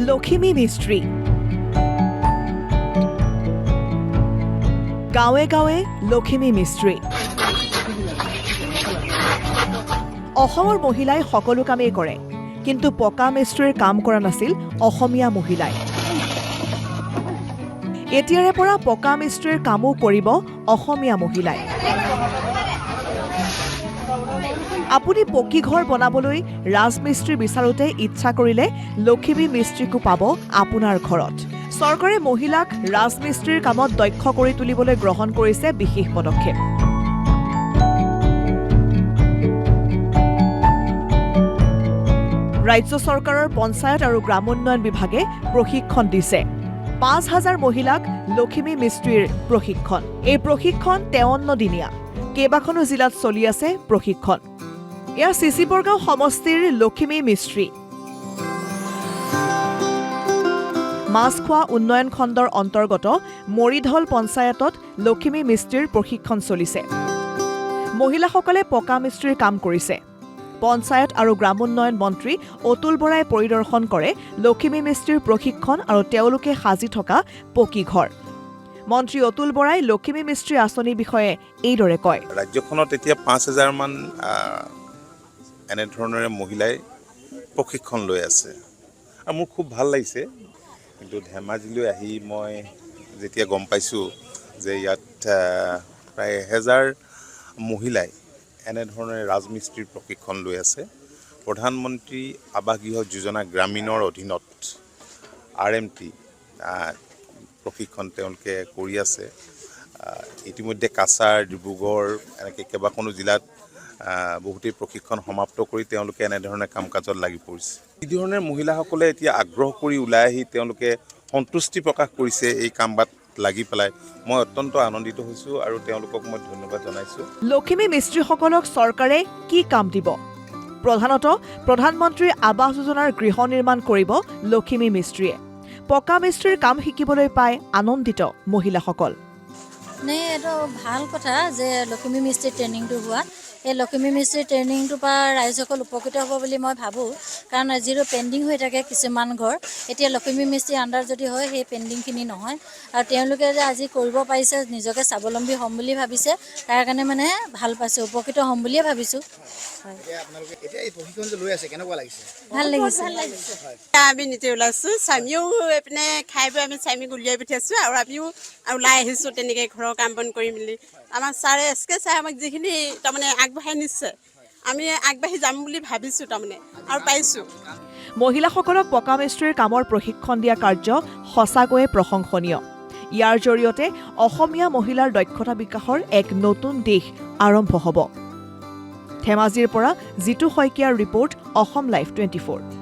লখিমী মিস্ত্ৰী গাঁৱে গাঁৱে লখিমী মিস্ত্ৰী অসমৰ মহিলাই সকলো কামেই কৰে কিন্তু পকা মিস্ত্ৰীৰ কাম কৰা নাছিল অসমীয়া মহিলাই এতিয়াৰে পৰা পকা মিস্ত্ৰীৰ কামো কৰিব অসমীয়া মহিলাই আপুনি পকী ঘৰ বনাবলৈ ৰাজমিস্ত্ৰী বিচাৰোতে ইচ্ছা কৰিলে লখিমী মিস্ত্ৰীকো পাব আপোনাৰ ঘৰত চৰকাৰে মহিলাক ৰাজমিস্ত্ৰীৰ কামত দক্ষ কৰি তুলিবলৈ গ্ৰহণ কৰিছে বিশেষ পদক্ষেপ ৰাজ্য চৰকাৰৰ পঞ্চায়ত আৰু গ্ৰামোন্নয়ন বিভাগে প্ৰশিক্ষণ দিছে ৫,০০০ মহিলাক লখিমী মিস্ত্ৰীৰ প্ৰশিক্ষণ এই প্ৰশিক্ষণ ৫৩ দিনীয়া কেইবাখনো জিলাত চলি আছে প্ৰশিক্ষণ এয়া চিচি বৰগাঁও সমষ্টিৰ লখিমী মিস্ত্ৰী মাছখোৱা উন্নয়ন খণ্ডৰ অন্তৰ্গত মৰিধল পঞ্চায়তত লখিমী মিস্ত্ৰীৰ প্ৰশিক্ষণ চলিছে মহিলাসকলে পকা মিস্ত্ৰীৰ কাম কৰিছে পঞ্চায়ত আৰু গ্ৰামোন্নয়ন মন্ত্ৰী অতুল বৰাই পৰিদৰ্শন কৰে লখিমী মিস্ত্ৰীৰ প্ৰশিক্ষণ আৰু তেওঁলোকে সাজি থকা পকী ঘৰ মন্ত্ৰী অতুল বৰাই লখিমী মিস্ত্ৰী আঁচনিৰ বিষয়ে এইদৰে কয় ৰাজ্যখনত এতিয়া ৫,০০০ মান এনেধৰণৰে মহিলাই প্ৰশিক্ষণ লৈ আছে আৰু মোৰ খুব ভাল লাগিছে কিন্তু ধেমাজিলৈ আহি মই যেতিয়া গম পাইছোঁ যে ইয়াত প্ৰায় ১,০০০ মহিলাই এনেধৰণে ৰাজমিস্ত্ৰীৰ প্ৰশিক্ষণ লৈ আছে প্ৰধানমন্ত্ৰী আৱাস গৃহ যোজনা গ্ৰামীণৰ অধীনত RMT প্ৰশিক্ষণ তেওঁলোকে কৰি আছে ইতিমধ্যে কাছাৰ ডিব্ৰুগড় এনেকৈ কেইবাখনো জিলাত বহুতেই প্ৰশিক্ষণ সমাপ্ত কৰি তেওঁলোকে এনেধৰণে কাম কাজত লাগি পৰিছে এই ধৰণে মহিলাসকলে এতিয়া আগ্ৰহ কৰি ওলাই আহি তেওঁলোকে সন্তুষ্টি প্ৰকাশ কৰিছে এই কামত লাগি পেলাই মই অত্যন্ত আনন্দিত হৈছোঁ আৰু তেওঁলোকক মই ধন্যবাদ জনাইছোঁ লখিমী মিস্ত্ৰীসকলক চৰকাৰে কি কাম দিব প্ৰধানতঃ প্ৰধানমন্ত্ৰীৰ আৱাস যোজনাৰ গৃহ নিৰ্মাণ কৰিব লখিমী মিস্ত্ৰীয়ে পকা মিস্ত্ৰীৰ কাম শিকিবলৈ পাই আনন্দিত মহিলাসকল এইটো ভাল কথা যে লখিমী মিস্ত্ৰী ট্ৰেইনিংটো হোৱা এই লখিমী মিস্ত্ৰী ট্ৰেইনিংটোৰ পৰা ৰাইজসকল উপকৃত হ'ব বুলি মই ভাবোঁ কাৰণ যিটো পেণ্ডিং হৈ থাকে কিছুমান ঘৰ এতিয়া লখিমী মিস্ত্ৰী আণ্ডাৰ যদি হয় সেই পেণ্ডিংখিনি নহয় আৰু তেওঁলোকে যে আজি কৰিব পাৰিছে নিজকে স্বাৱলম্বী হ'ম বুলি ভাবিছে তাৰ কাৰণে মানে ভাল পাইছোঁ উপকৃত হ'ম বুলিয়ে ভাবিছোঁ ভাল লাগিছে আমি নিজে ওলাইছোঁ স্বামীও এইপিনে খাই বৈ আমি স্বামীক উলিয়াই পঠিয়াইছোঁ আৰু আমিও ওলাই আহিছোঁ তেনেকৈ ঘৰৰ কাম বন কৰি মেলি আমাৰ ছাৰে SK ছাৰে আমাক যিখিনি তাৰমানে আগবঢ়াই নিছে আমি আগবাঢ়ি যাম বুলি ভাবিছোঁ তাৰমানে আৰু পাইছোঁ মহিলাসকলক পকা মিস্ত্ৰীৰ কামৰ প্ৰশিক্ষণ দিয়া কাৰ্য সঁচাকৈয়ে প্ৰশংসনীয় ইয়াৰ জৰিয়তে অসমীয়া মহিলাৰ দক্ষতা বিকাশৰ এক নতুন দিশ আৰম্ভ হ'ব ধেমাজিৰ পৰা জিতু শইকীয়াৰ ৰিপৰ্ট অসম লাইভ 24